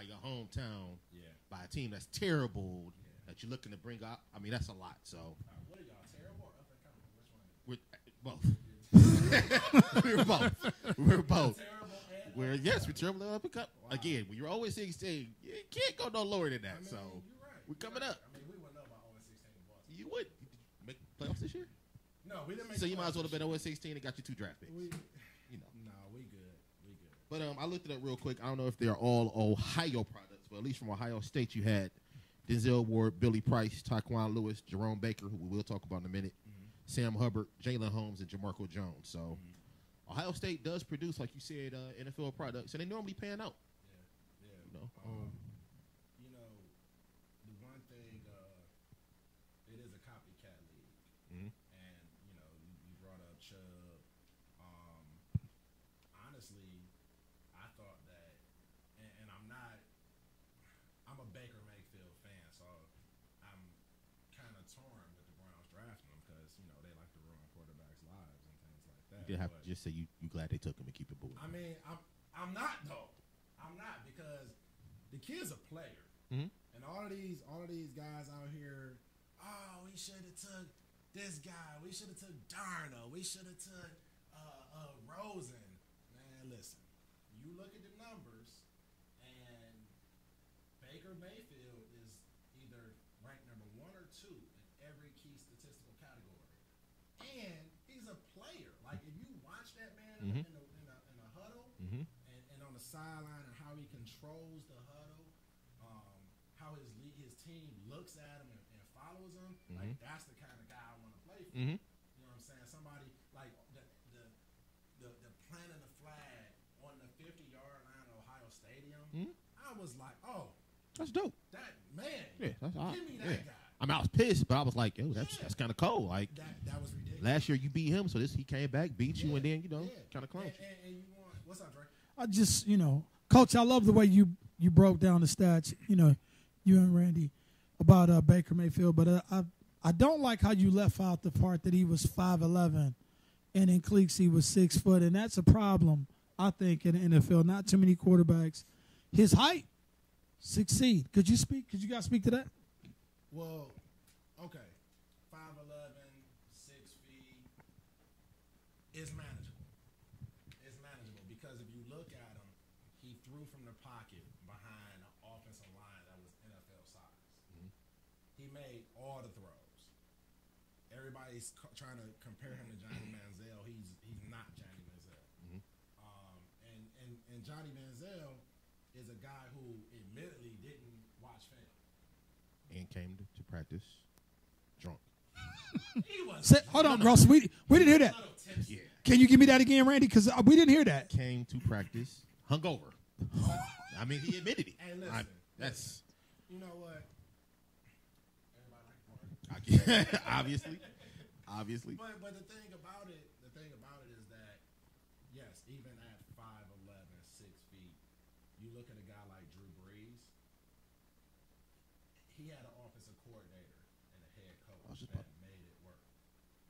your hometown by a team that's terrible that you're looking to bring up. I mean, that's a lot. So, what are y'all, terrible or up and coming? Which one? we're both. We're both. Terrible and We're terrible up and coming. Wow. Again, when you're 0-16, you can't go no lower than that. I mean, so, right. we're coming up. I mean, we wouldn't know about 0-16 in Boston. You would make playoffs this year? No, we didn't make. So you might as well have been 0-16 and got you 2 draft picks. We you know. No, we good. We good. But I looked it up real quick. I don't know if they're all Ohio products, but at least from Ohio State, you had Denzel Ward, Billy Price, Taquan Lewis, Jerome Baker, who we will talk about in a minute, Sam Hubbard, Jalen Holmes, and Jamarco Jones. So Ohio State does produce, like you said, NFL products, and they normally pan out. Yeah. You know, you know, the one thing, it is a copycat league, and you know, you brought up Chubb. Honestly, I thought that, and I'm a Baker Mayfield fan, so I'm kind of torn with the Browns drafting him because you know they like to ruin quarterbacks' lives and things like that. you did have to just say you glad they took him and keep it moving. I mean, I'm not though. I'm not because the kid's a player, and all of these guys out here. Oh, we should have took this guy. We should have took Darno. We should have took Rosen. Man, listen. You look at the numbers, and Baker Mayfield is either ranked number 1 or 2 in every key statistical category, and he's a player. Like if you watch that man in a huddle, and on the sideline, and how he controls the huddle, how his team looks at him and follows him, like that's the kind of guy I want to play for. You know what I'm saying? Somebody like the planting the flag on the 50-yard line of Ohio Stadium. I was like, oh, that's dope. That man, yeah, that's give me that guy. I mean, I was pissed, but I was like, yo, that's kind of cold. Like that was ridiculous. Last year you beat him, so he came back, beat you, and then kind of clowned you. And you want what's up, Dre? I just, Coach, I love the way you broke down the stats, you and Randy, about Baker Mayfield, but I don't like how you left out the part that he was 5'11", and in Cleeks he was 6 foot, and that's a problem, I think, in the NFL. Not too many quarterbacks. His height succeed. Could you guys speak to that? Well, okay, 5'11", 6 feet is manageable. It's manageable because if you look at him, he threw from the pocket behind an offensive line that was NFL size. He made all the throws. Everybody's trying to compare him to Johnny Manziel. He's not Johnny Manziel. And Johnny Manziel is a guy who admittedly didn't watch film. And came to practice drunk. Hold on, Gross. We didn't hear that. Yeah. Can you give me that again, Randy? Because we didn't hear that. Came to practice hungover. I mean, he admitted it. Hey, listen. That's. You know what? Everybody like party. Obviously. But the thing about it is that yes, even at 5'11", 6 feet, you look at a guy like Drew Brees. He had an offensive coordinator and a head coach that made it work.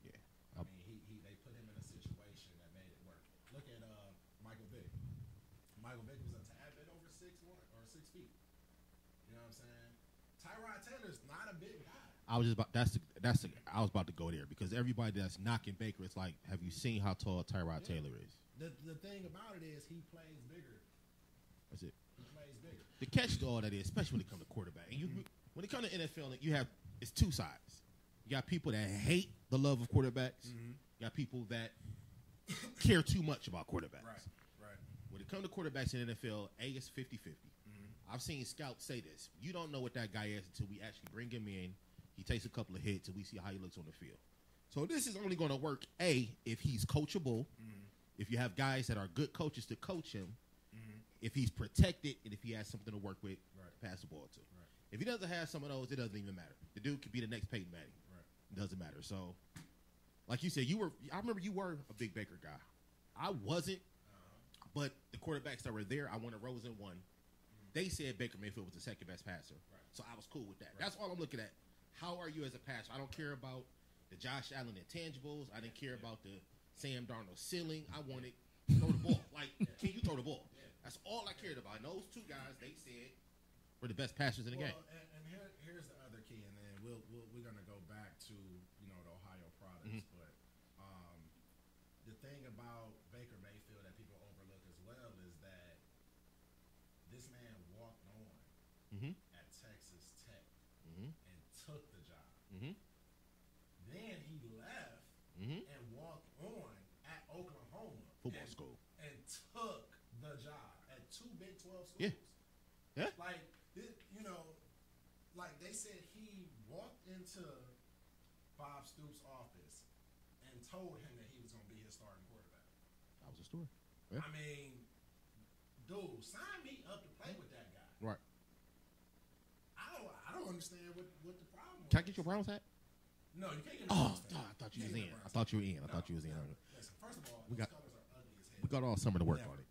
Yeah. I mean, they put him in a situation that made it work. Look at Michael Vick. Michael Vick was a tad bit over 6'1" or 6 feet. You know what I'm saying? Tyrod Taylor's not a big guy. I was about to go there because everybody that's knocking Baker, it's like, have you seen how tall Tyrod Taylor is? The thing about it is he plays bigger. That's it. He plays bigger. The catch to all that is, especially when it comes to quarterback, and when it comes to NFL, it's two sides. You got people that hate the love of quarterbacks. You got people that care too much about quarterbacks. Right. When it comes to quarterbacks in the NFL, it's 50-50. I've seen scouts say this. You don't know what that guy is until we actually bring him in. He takes a couple of hits, and we see how he looks on the field. So this is only going to work, if he's coachable, if you have guys that are good coaches to coach him, if he's protected, and if he has something to work with to pass the ball to. Right. If he doesn't have some of those, it doesn't even matter. The dude could be the next Peyton Manning. Right. It doesn't matter. So, like you said, I remember you were a big Baker guy. I wasn't, but the quarterbacks that were there, I wanted Rosen one. They said Baker Mayfield was the second best passer. Right. So I was cool with that. Right. That's all I'm looking at. How are you as a passer? I don't care about the Josh Allen intangibles. I didn't care about the Sam Darnold ceiling. I wanted to throw the ball. Like, can you throw the ball? Yeah. That's all I cared about. And those two guys, they said We're the best passers in the game. And here's the other key, and then we're gonna go back to the Ohio products, but the thing about Baker Mayfield that people overlook as well is that this man walked on at Texas Tech and took the job. Then he left and walked on at Oklahoma football school and took the job at 2 Big 12 schools. Yeah. Like like they said he walked into Bob Stoops' office and told him that he was going to be his starting quarterback. That was a story. Yeah. I mean, dude, sign me up to play with that guy. Right. I don't understand what the problem was. Can I get your Browns hat? No, you can't get Oh, I thought you was in. I thought you were in. Listen, first of all, those colors are ugly as hell. We got all summer to work on it.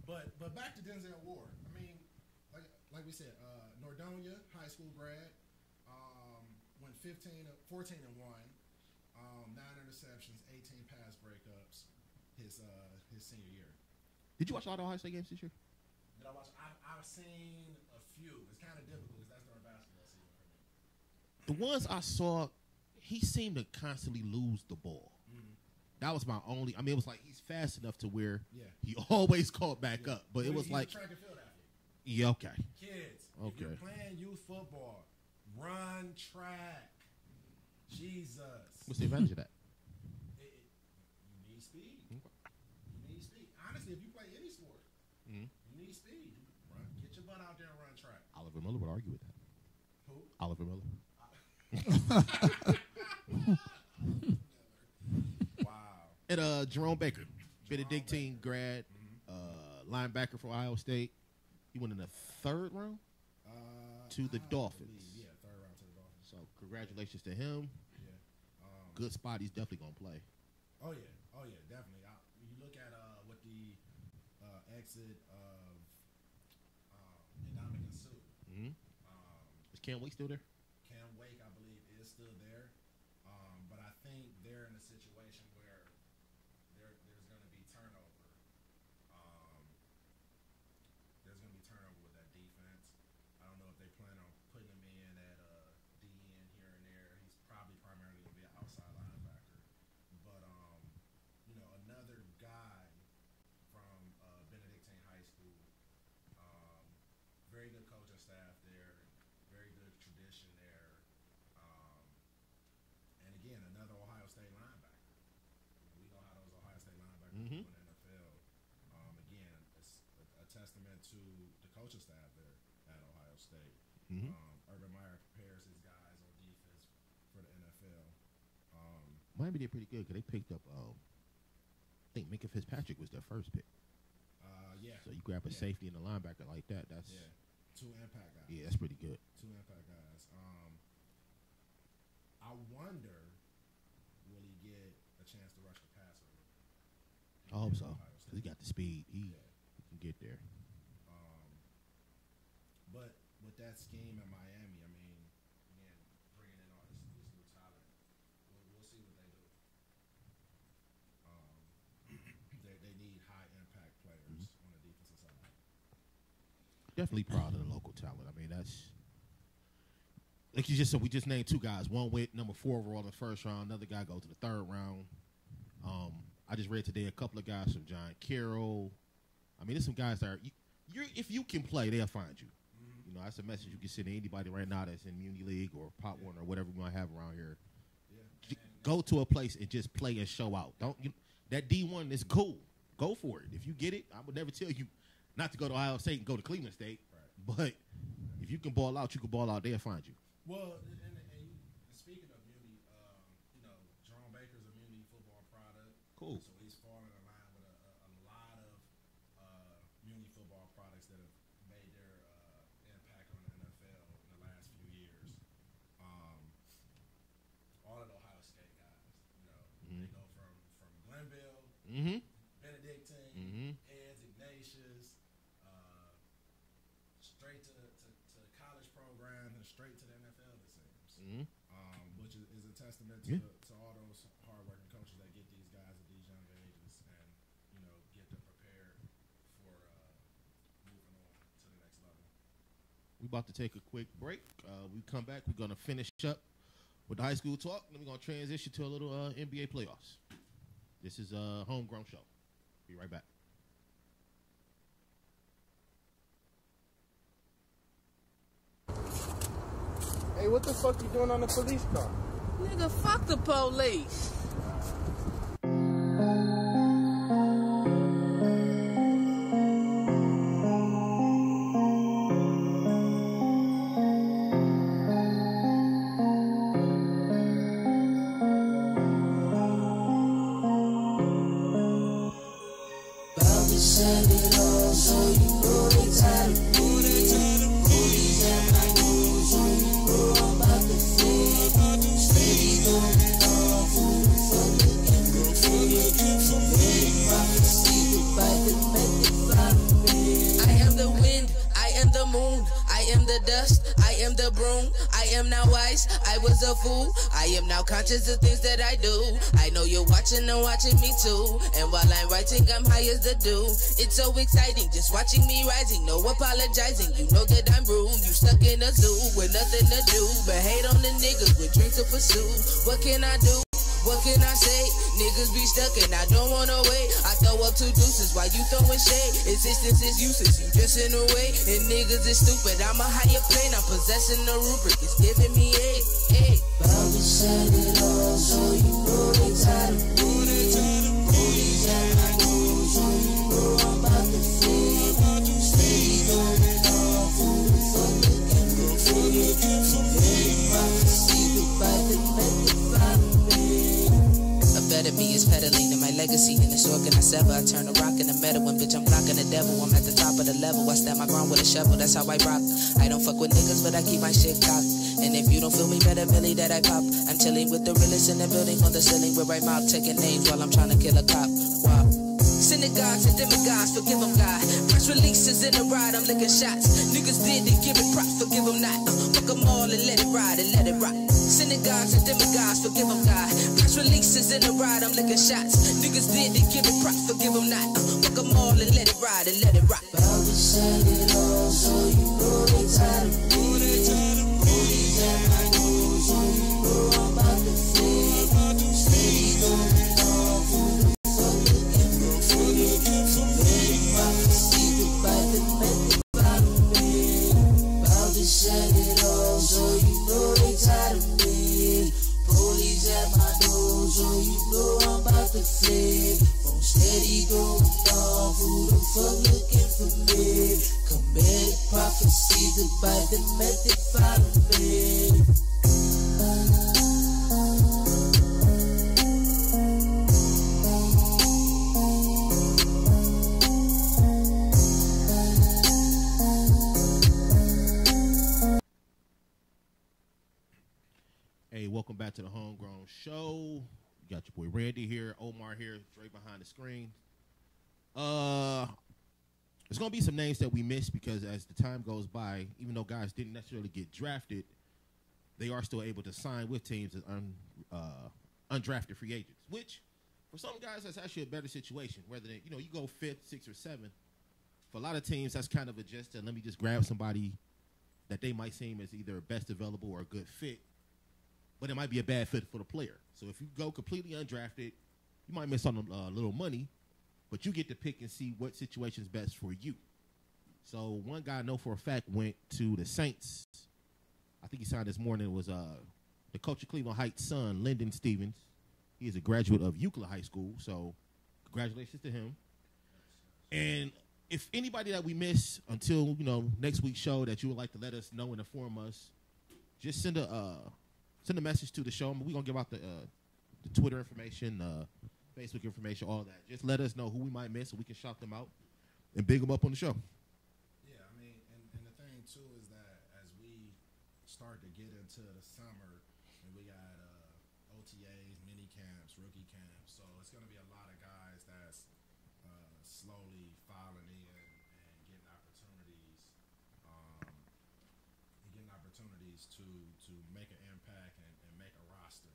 But back to Denzel Ward. I mean, like we said, Nordonia, high school grad, went 14 and 1, 9 interceptions, 18 pass breakups his senior year. Did you watch all the Ohio State games this year? Did I watch? I've seen a few. It's kind of difficult because that's during basketball season for me. The ones I saw, he seemed to constantly lose the ball. That was my only. I mean, it was like he's fast enough to where he always caught back up. But it was like, track and field athlete. Yeah, okay. Kids, if you're playing youth football, run track. Jesus. What's the advantage of that? You need speed. You need speed. Honestly, if you play any sport, you need speed. Get your butt out there and run track. Oliver Miller would argue with that. Who? Oliver Miller. Wow. And Jerome Baker, Benedictine grad, linebacker for Ohio State. He went in the 3rd round to the Dolphins. Yeah, 3rd round to the Dolphins. So congratulations to him. Yeah. Good spot. He's definitely gonna play. Oh yeah, definitely. You look at what the exit of Ndamukong Suh. Is Cam Wake still there? Cam Wake, I believe, is still there. But I think they're in a situation where there's going to be turnover. There's going to be turnover with that defense. I don't know if they plan on putting him in at DN here and there. He's probably primarily going to be an outside linebacker. But another guy from Benedictine High School, very good coaching staff there, very good tradition there. And again, another Ohio State linebacker. We know how those Ohio State linebackers do in the NFL. Again, it's a testament to the coaching staff there at Ohio State. Urban Meyer prepares his guys on defense for the NFL. Miami did pretty good because they picked up. I think Minka Fitzpatrick was their first pick. Yeah. So you grab a safety and a linebacker like that. That's 2 impact guys. Yeah, that's pretty good. 2 impact guys. I wonder, will he get a chance to rush the passer? I hope so. Because he got the speed. He can get there. But with that scheme in Miami, I mean, again, bringing in all this new talent, we'll see what they do. They need high impact players on the defensive side. Definitely proud of the local talent. I mean, that's like you just said. We just named 2 guys. One went number 4 overall in the 1st round. Another guy goes to the 3rd round. I just read today a couple of guys from John Carroll. I mean, there's some guys that are. If you can play, they'll find you. You know, that's a message you can send to anybody right now that's in Muni League or Pop One or whatever we might have around here. Go to a place and just play and show out. That D1 is cool. Go for it. If you get it, I would never tell you not to go to Ohio State and go to Cleveland State. Right. But if you can ball out, you can ball out. They'll find you. Well, and speaking of Muni, Jerome Baker's a Muni football product. Cool. So he's falling in line with a lot of Muni football products that have made their impact on the NFL in the last few years. All of the Ohio State guys, they go from Glenville, Benedictine, Eds, Ignatius, straight to college programs and straight to the NFL, it seems. Which is a testament to all those hardworking coaches that get these guys at these young ages and get them prepared for moving on to the We're about to take a quick break. We come back. We're gonna finish up with the high school talk. Then we're gonna transition to a little NBA playoffs. This is a homegrown show. Be right back. Hey, what the fuck you doing on the police car? Nigga, fuck the police. Conscious of things that I do. I know you're watching and watching me too. And while I'm writing, I'm high as the dew. It's so exciting just watching me rising. No apologizing. You know that I'm rude. You stuck in a zoo with nothing to do but hate on the niggas with dreams to pursue. What can I do? What can I say? Niggas be stuck and I don't wanna wait. I throw up 2 deuces while you throwing shade. Existence is useless, you just in the way. And niggas is stupid, I'm a higher plane. I'm possessing the rubric, it's giving me aid. But I will set it all so you know they tired of me. Police at my door, so you know I'm about to fade. Steady going off, who the fuck looking for me? Prophecy, goodbye, the method follow me. A better me is peddling, and my legacy in this organ I sever. I turn a rock into metal, and bitch I'm blocking the devil. I'm at the top of the level, I stand my ground with a shovel, that's how I rock. I don't fuck with niggas, but I keep my shit cocked. And if you don't feel me, better really that I pop. I'm chilling with the realest in the building on the ceiling where I'm out taking names while I'm trying to kill a cop. Wow. Synagogues and demagogues, forgive them God. Press releases in the ride, I'm licking shots. Niggas did, they give it props, forgive them not. Fuck them all and let it ride and let it rock. Synagogues and demagogues, forgive them God. Press releases in the ride, I'm licking shots. Niggas did, they give it props, forgive them not. Fuck them all and let it ride and let it rock. But I will set it all so you know they tired of me. Police at my door, so you know I'm about to fade. Steady going off, who the fuck looking for me? Prophecy, goodbye, the method follow me. About to set it all, so you know they tired of me. Police at my door, so you know I'm about to fade. Phone steady going off, who the fuck looking for me? Committed prophecy, goodbye, the method follow me. Hey, welcome back to the Homegrown Show. You got your boy Randy here, Omar here, Dre behind the screen. There's going to be some names that we missed because as the time goes by, even though guys didn't necessarily get drafted, they are still able to sign with teams as undrafted free agents, which for some guys, that's actually a better situation. Whether they, you go 5th, 6th, or 7th. For a lot of teams, that's kind of a just let me just grab somebody that they might seem as either best available or a good fit, but it might be a bad fit for the player. So if you go completely undrafted, you might miss on a little money, but you get to pick and see what situation is best for you. So one guy I know for a fact went to the Saints. I think he signed this morning. It was the coach of Cleveland Heights' son, Lyndon Stevens. He is a graduate of Euclid High School, so congratulations to him. And if anybody that we miss until next week's show that you would like to let us know and inform us, just send a message to the show. We're gonna give out the Twitter information, Facebook information, all that. Just let us know who we might miss so we can shout them out and big them up on the show. Yeah, I mean, and the thing too is that as we start to get into the summer, and we got OTAs, mini camps, rookie camps, so it's going to be a lot of guys that's slowly filing in and getting opportunities to make an impact and make a roster.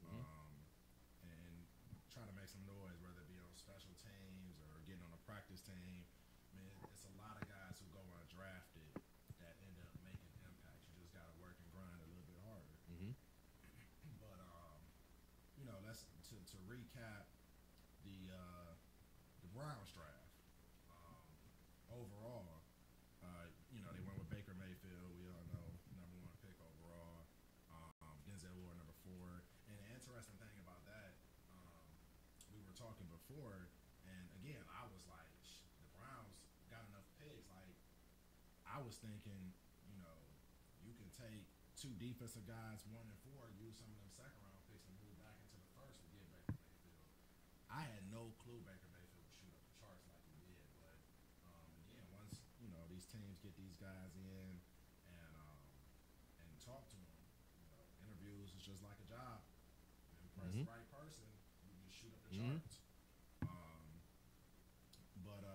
And try to make some noise, whether it be on special teams or getting on a practice team. I mean, it's a lot of guys who go undrafted that end up Browns draft. Overall, they went with Baker Mayfield. We all know #1 pick overall. Denzel Ward #4. And the interesting thing about that, we were talking before, and again, I was like, the Browns got enough picks. Like, I was thinking, you can take 2 defensive guys, 1 and 4, use some of them second round picks and move back into the first to get Baker Mayfield. I had no clue Baker Mayfield would shoot up the charts like he did, but again, once these teams get these guys in and talk to them, interviews is just like a job. You press the right person, you just shoot up the charts. But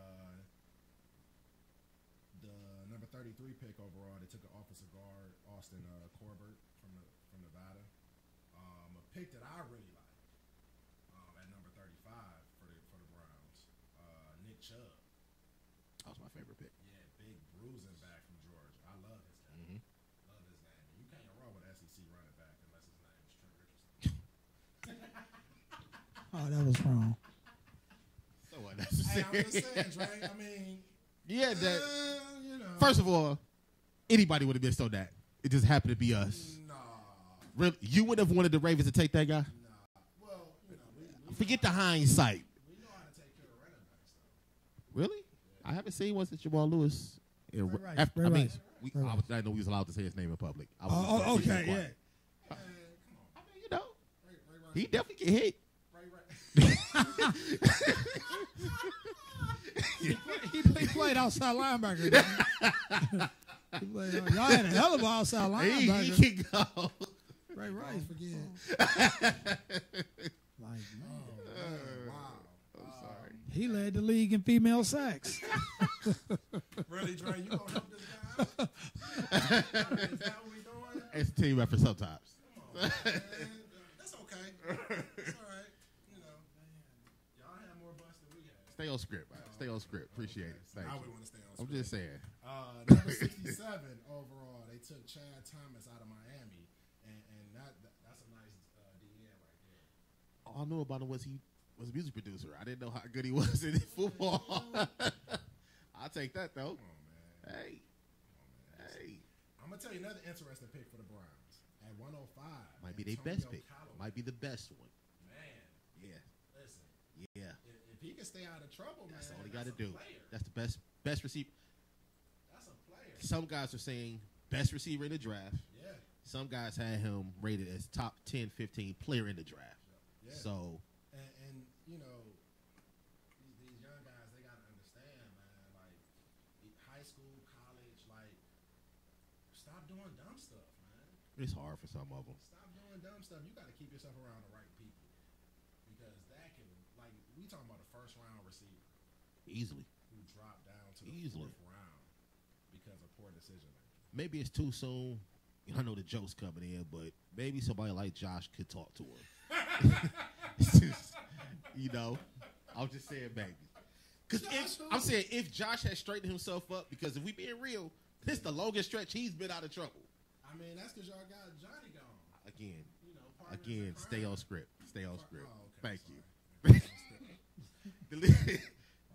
the number 33 pick overall, they took an offensive guard, Austin Corbett from Nevada. A pick that I really like at number 35 for the Browns, Nick Chubb. That was my favorite pick. Yeah, big bruising back from Georgia. I love his game. Love his name. You can't roll with SEC running back unless his name is Trent Richardson. Oh, that was wrong. So unnecessary. Hey, I'm just saying, Dre. I mean, yeah, that. First of all, anybody would have missed on that. It just happened to be us. Nah. Really, you would have wanted the Ravens to take that guy. Nah. Well, we Forget the hindsight. we know how to take care of running backs, though. Really? I haven't seen one since Jamal Lewis. Ray Rice. After, Ray I mean, Rice. I didn't know we was allowed to say his name in public. I was Oh, just okay, quiet. yeah. Come on. I mean, you know, Ray Rice. he definitely get hit. He played outside linebacker. He played, y'all had a hell of an outside linebacker. He can go. Ray Rice, forget. Like, man. Wow. I'm sorry. He led the league in female sacks. Really, Dre? You gonna help this guy out? Is that what we doing? It's a team effort sometimes. Come on, man. That's okay. It's all right. Y'all had more busts than we had. Stay on script, man. Stay on script. Appreciate it. Thank I you. would want to stay on I'm script. just saying. Number 67 overall, they took Chad Thomas out of Miami, and that's a nice DN right there. All I knew about him was he was a music producer. I didn't know how good he was in football. I'll take that, though. Come on, man. Hey. Hey. I'm going to tell you another interesting pick for the Browns. At 105. Might be their best pick. Might be the best one. Man. Yeah. Listen. Yeah. If he can stay out of trouble, That's man, all he got to do. Player. That's the best receiver. That's a player. Some guys are saying best receiver in the draft. Yeah. Some guys had him rated as top 10, 15 player in the draft. Yeah. So. And these young guys, they got to understand, man, like, high school, college, like, stop doing dumb stuff, man. It's hard for some of them. Stop doing dumb stuff. You got to keep yourself around the right people. Because that can, like, we talking about a first-round receiver. Easily. Who dropped down to the Easily. 4th round because of poor decision-making. Maybe it's too soon. I know the joke's coming in, but maybe somebody like Josh could talk to him. I'm just saying maybe. Because I'm saying if Josh had straightened himself up, because if we being real, this is the longest stretch he's been out of trouble. I mean, that's because y'all got Johnny gone. Again, stay on script. Stay on script. Oh, Thank sorry. you.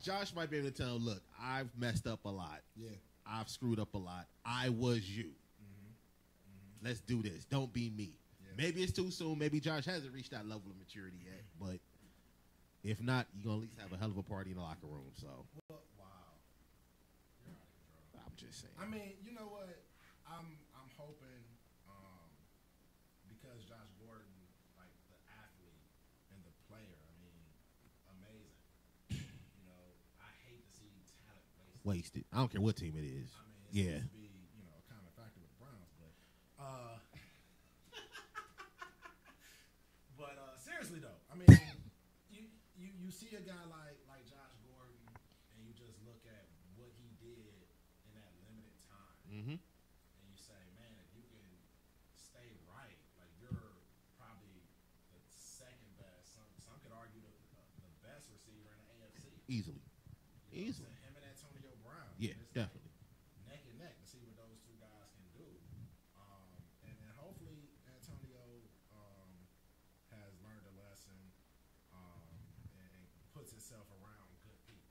Josh might be able to tell him, look, I've messed up a lot. Yeah. I've screwed up a lot. I was you. Let's do this. Don't be me. Yeah. Maybe it's too soon. Maybe Josh hasn't reached that level of maturity yet. But if not, you're going to at least have a hell of a party in the locker room. So. Well, wow. You're out of control. I'm just saying. I mean, you know what? I'm hoping because Josh Gordon, like the athlete and the player, I mean, amazing. I hate to see talent wasted. I don't care what team it is. I mean, it's yeah. supposed to be, a common factor with the Browns, but seriously though, I mean, you see a guy like Josh Gordon, and you just look at what he did in that limited time, and you say, man, if you can stay right, like you're probably the second best. Some could argue the best receiver in the AFC. Easily. Him and Antonio Brown. Yeah, definitely. Neck and neck to see what those two guys can do. And hopefully Antonio has learned a lesson and puts himself around good people.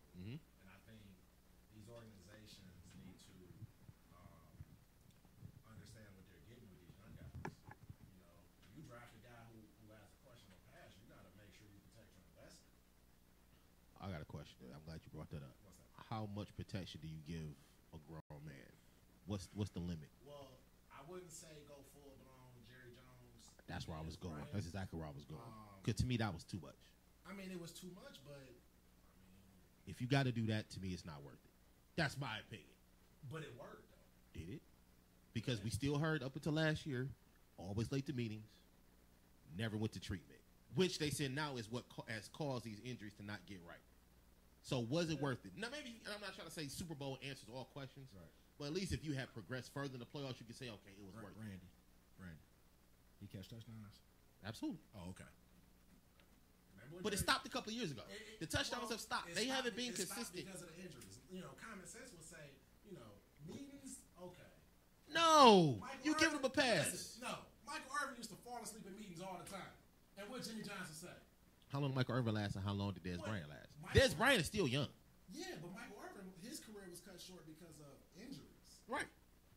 I'm glad you brought that up. What's that? How much protection do you give a grown man? What's the limit? Well, I wouldn't say go full blown Jerry Jones. That's where I was going. Right. That's exactly where I was going. Because to me, that was too much. I mean, it was too much, but If you got to do that, to me, it's not worth it. That's my opinion. but it worked though. Did it? Because we still heard up until last year, always late to meetings, never went to treatment, which they said now is what has caused these injuries to not get right. So was it worth it? Now maybe, and I'm not trying to say Super Bowl answers all questions, Right. but at least if you had progressed further in the playoffs, you could say, okay, it was worth it. Randy, he catch touchdowns. Absolutely. Oh, okay. But it stopped a couple of years ago. The touchdowns have stopped. They haven't been It stopped consistent. because of the injuries. Common sense would say, meetings, okay. No, Michael you give Irvin- him a pass. Listen, no, Michael Irvin used to fall asleep in meetings all the time. And what Jimmy Johnson say? How long did Michael Irvin last, and how long did Dez What? Bryant last? Michael- Dez Bryant is still young. Yeah, but Michael Irvin, his career was cut short because of injuries. Right.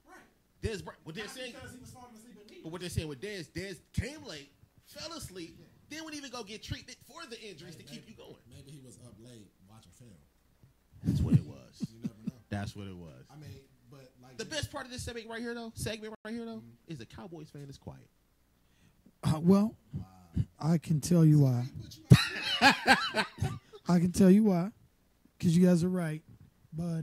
Right. Dez Bryant. What they're Not saying, because he was falling asleep in meetings. but what they're saying with Dez came late, fell asleep, then wouldn't even go get treatment for the injuries to keep you going. Maybe he was up late watching film. That's what it was. You never know. That's what it was. I mean, but like The best part of this segment right here, though, is the Cowboys fan is quiet. Well, I can tell you why. I can tell you why, because you guys are right. But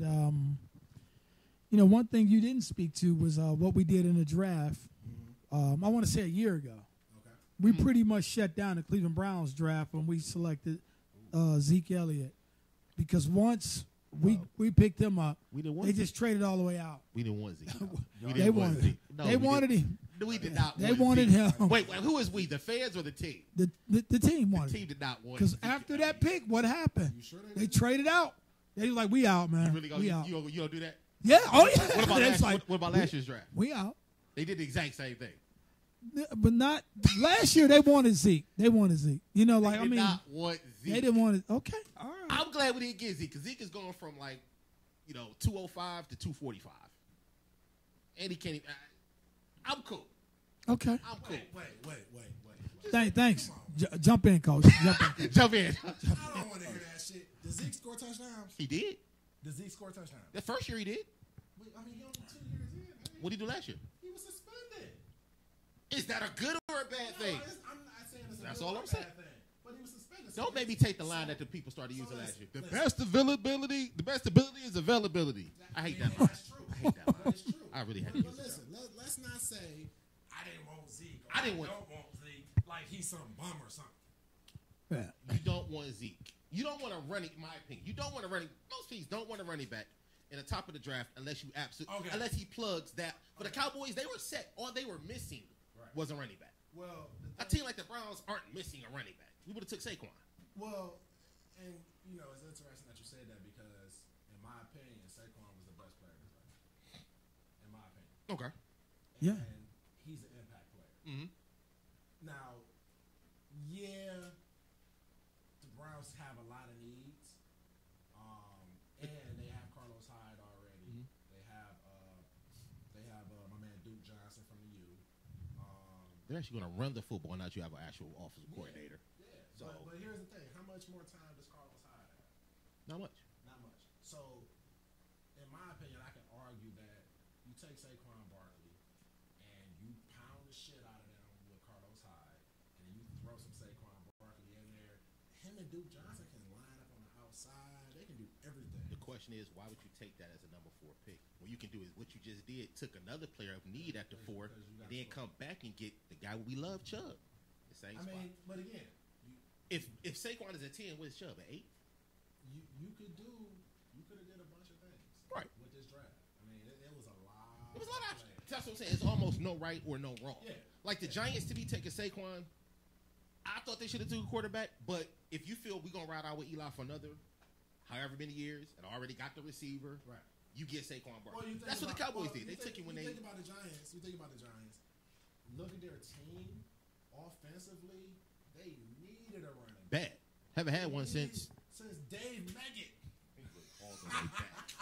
one thing you didn't speak to was what we did in the draft. I want to say a year ago. Okay. We pretty much shut down the Cleveland Browns draft when we selected Zeke Elliott, because once we picked him up, We didn't want they Zeke. just traded all the way out. We didn't want Zeke. We They didn't want wanted Zeke. him. No, They we wanted didn't. him. No, we did not. They want wanted Zeke. him. Wait, who is we? The fans or the team? The team wanted The him. team did not want. Because Zeke. after that pick, what happened? You sure They traded out. They was like, we out, man. you really go. We You out. don't do that. Yeah. Oh, yeah. What about It's last? like, What about last year's draft? we out. They did the exact same thing. But not last year. They wanted Zeke. They wanted Zeke. They did not want Zeke. they didn't want it. Okay, all right. I'm glad we didn't get Zeke, because Zeke is going from 205 to 245, and he can't even. I'm cool. Okay. I'm cool. Wait. Thanks. Jump in, coach. Jump in. Jump in. I don't want to hear that shit. Does Zeke score touchdowns? He did. Does Zeke score touchdowns? The first year he did. He only 2 years in. What did he do last year? He was suspended. Is that a good or a bad thing? I'm not saying it's a That's good all or I'm bad saying. thing, but he was suspended. Don't make me take the line that the people started using so last year. The listen. best availability. The best ability is availability. I hate that line. That's true. I hate that line. That is true. I really had to But use it. listen, let's not say I didn't want Zeke. Or I didn't want- don't want Zeke. Like he's some bum or something. Yeah. You don't want Zeke. You don't want to run it, in my opinion. You don't want to run it. Most teams don't want to running back in the top of the draft unless you absolutely, unless he plugs that. For the Cowboys, they were set. All they were missing was a running back. Well, A team like the Browns aren't missing a running back. We would have took Saquon. well, and it's interesting that you say that because, in my opinion, Saquon was the best player in this draft. In my opinion. Okay. Yeah. And he's an impact player. Mm-hmm. Now, yeah, the Browns have a lot of needs, and they have Carlos Hyde already. They have my man Duke Johnson from the U. They're actually going to run the football, not you have an actual offensive coordinator. Yeah, So- but here's the thing: how much more time does Carlos Hyde have? Not much. Not much. So, in my opinion, I can argue that you take Saquon Barkley and you pound the shit out of them with Carlos Hyde, and you throw some Saquon Barkley in there. Him and Duke Johnson can line up on the outside. They can do everything. The question is, why would you take that as a number 4 pick? What you can do is what you just did, took another player of need at the 4, and then come back and get the guy we love, Chubb. The same I spot. mean, but again, If Saquon is a 10, what is Chubb, an 8? you could have did a bunch of things Right. with this draft. I mean, it was a lot. It was a lot of of options. That's what I'm saying. It's almost no right or no wrong. Yeah. Like the Giants, to me, taking Saquon, I thought they should have took a quarterback, but if you feel we're going to ride out with Eli for another however many years and already got the receiver, Right. you get Saquon Barkley. Well, you think That's what the about- Cowboys well, did. They took him when you they... think about the Giants. You think about the Giants. Look at their team offensively. They needed a running back. Bad. Haven't had one since... Dave Meggett. all the way back.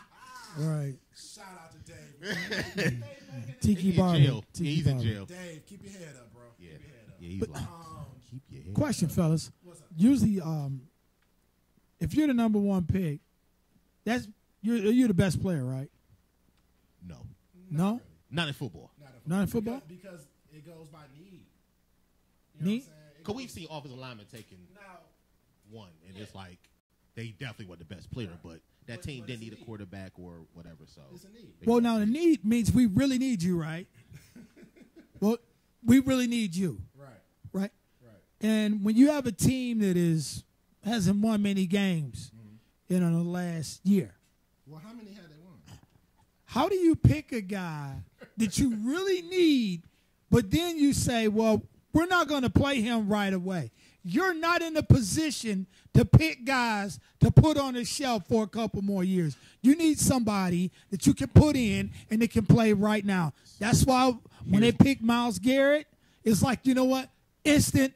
Right. Shout out to Dave. Dave Meggett. Tiki He in Barber. jail. Tiki He's in Barber. jail. Dave, keep your head up, bro. Yeah. Keep your head up. Yeah, he's But- lying. Um, Keep your head Question, fellas. what's up? Usually, if you're the number 1 pick you're the best player, right? No. No? Not in football. Not in football? Because it goes by need. Need? You know what I'm saying? Because we've seen offensive linemen taking one, and it's like they definitely were the best player, but that team didn't need a quarterback or whatever. So it's a need. Well, now the need means we really need you, right? Well, we really need you. Right? And when you have a team that hasn't won many games in the last year. Well, how many had they won? How do you pick a guy that you really need, but then you say, well, we're not going to play him right away? You're not in a position to pick guys to put on the shelf for a couple more years. You need somebody that you can put in and that can play right now. That's why when they pick Myles Garrett, it's like, you know what? Instant,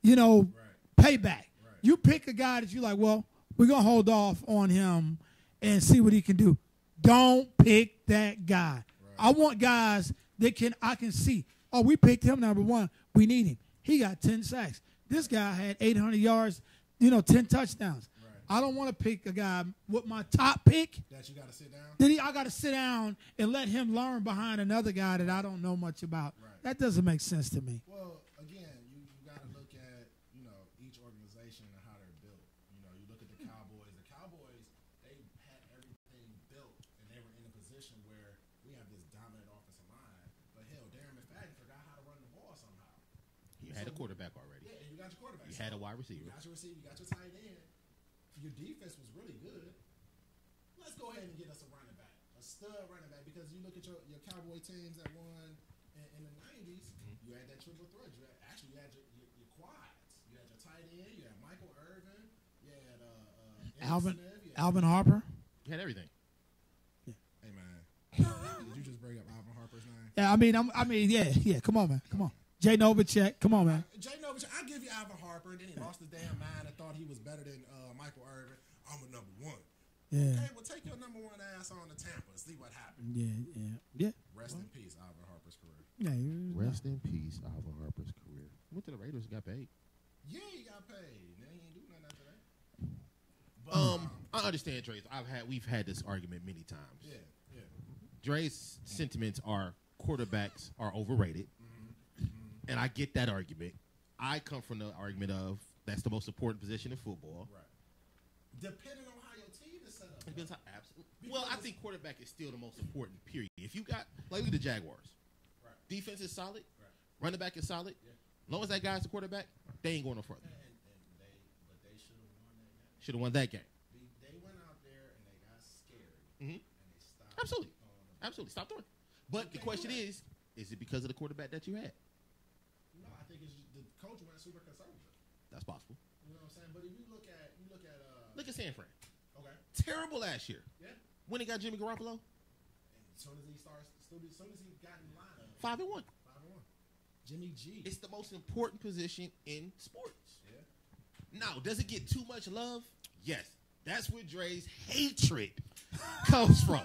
payback. You pick a guy that you're like, well, we're going to hold off on him and see what he can do. Don't pick that guy. I want guys that I can see, oh, we picked him number one. We need him. He got 10 sacks. This guy had 800 yards, 10 touchdowns. Right. I don't want to pick a guy with my top pick. That you got to sit down? Then I got to sit down and let him learn behind another guy that I don't know much about. Right. That doesn't make sense to me. Well, again, you got to look at, each organization and how they're built. You look at the Cowboys. The Cowboys, they had everything built, and they were in a position where we have this dominant offensive line. But, hell, Darren McFadden forgot how to run the ball somehow. You had a quarterback already. Yeah, and you got your quarterback. You had a wide receiver. You got your receiver. You got your tight end. Your defense was really good. Let's go ahead and get us a running back, a stud running back, because you look at your Cowboy teams that won in the 90s, you had that triple threat. You had your quads. You had your tight end. You had Michael Irvin. You had Alvin Harper. You had everything. Yeah. Hey, man. Did you just bring up Alvin Harper's name? Yeah, yeah. Come on, man. Come on. Jay Novacek. Come on, man. Jay Novacek. I give you Alvin Harper, and then he lost his damn mind and thought he was better than Michael Irvin. I'm a number one. Yeah. Okay, well, take your number one ass on to Tampa and see what happens. Yeah. Rest in peace, Alvin Harper's career. Yeah. Rest in peace, Alvin Harper's career. Went to the Raiders and got paid. Yeah, he got paid. Now he ain't do nothing after that. I understand Dre's. We've had this argument many times. Yeah. Dre's sentiments are quarterbacks are overrated. And I get that argument. I come from the argument of that's the most important position in football. Right. Depending on how your team is set up. Absolutely. Well, I think quarterback is still the most important, period. If you got, look at the Jaguars. Right. Defense is solid. Right. Running back is solid. Yeah. As long as that guy's the quarterback, they ain't going no further. But they should have won that game. Should have won that game. They went out there and they got scared. Mm-hmm. And they stopped. Absolutely. Stop throwing. But the question is it because of the quarterback that you had? No, I think it's just the coach went super conservative. That's possible. You know what I'm saying? But if you look at Look at San Fran. Okay. Terrible last year. Yeah. When he got Jimmy Garoppolo? And as soon as he got in the lineup. 5-1. 5-1. Jimmy G. It's the most important position in sports. Yeah. Now, does it get too much love? Yes. That's where Dre's hatred comes from.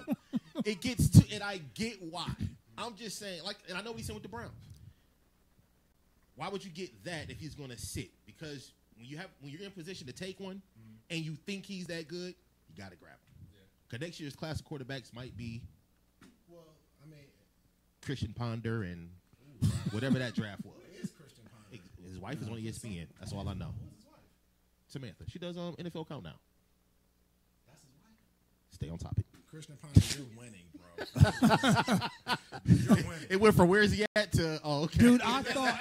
It gets to, and I get why. I'm just saying, and I know he's in with the Browns. Why would you get that if he's going to sit? Because when you're in position to take one, and you think he's that good, you got to grab him. Because next year's class of quarterbacks might be, Christian Ponder and whatever that draft was. Who is Christian Ponder? His wife is on ESPN. That's all I know. Who's his wife? Samantha. She does NFL Countdown. That's his wife. Stay on topic. Christian Ponder, you're winning, bro. You're winning. It went from where's he at to okay. Dude, I thought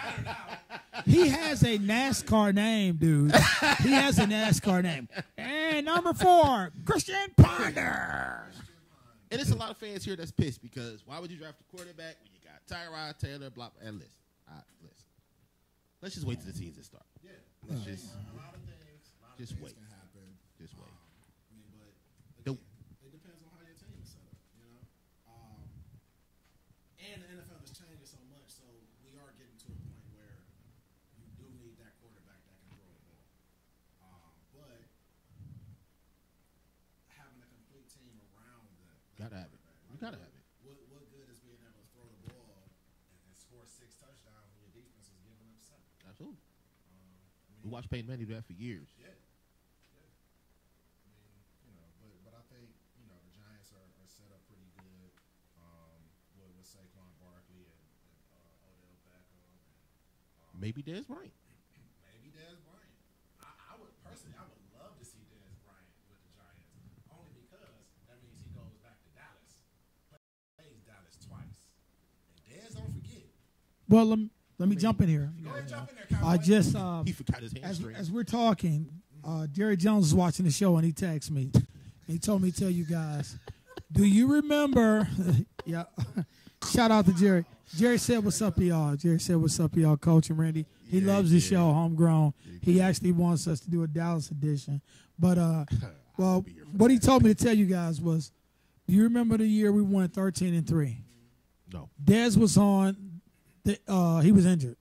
he has a NASCAR name, dude. He has a NASCAR name. And number 4, Christian Ponder. And it's a lot of fans here that's pissed because why would you draft a quarterback when you got Tyrod Taylor, blah, and listen. Let's just wait till the season starts. Yeah. Let's just a lot of things wait. can happen. Just wait. But again, it depends on how your team is set up, And the NFL is changing so much, so we are getting to a point where you do need that quarterback that can throw the ball. But having a complete team around gotta have it. You gotta have it. What good is being able to throw the ball and score 6 touchdowns when your defense is giving up 7? Absolutely. We watched Peyton Manning do that for years. Yeah. But I think, with Saquon Barkley and Odell Beckham and Maybe Dez Bryant. maybe Dez Bryant. I would personally, I would love to see Dez Bryant with the Giants, only because that means he goes back to Dallas, plays Dallas twice, and Dez don't forget. Well, let me jump in here. Go ahead, jump in there, Cowboy. I just He forgot his hamstring. as we're talking, Jerry Jones is watching the show and he texted me. He told me to tell you guys, do you remember? Yeah, shout out to Jerry. Jerry said, "What's up, y'all?" Jerry said, "What's up, y'all?" Coach and Randy. He loves the show, Homegrown. He actually wants us to do a Dallas edition. But well, what he told me to tell you guys was, do you remember the year we won 13-3? No. Dez was on. He was injured,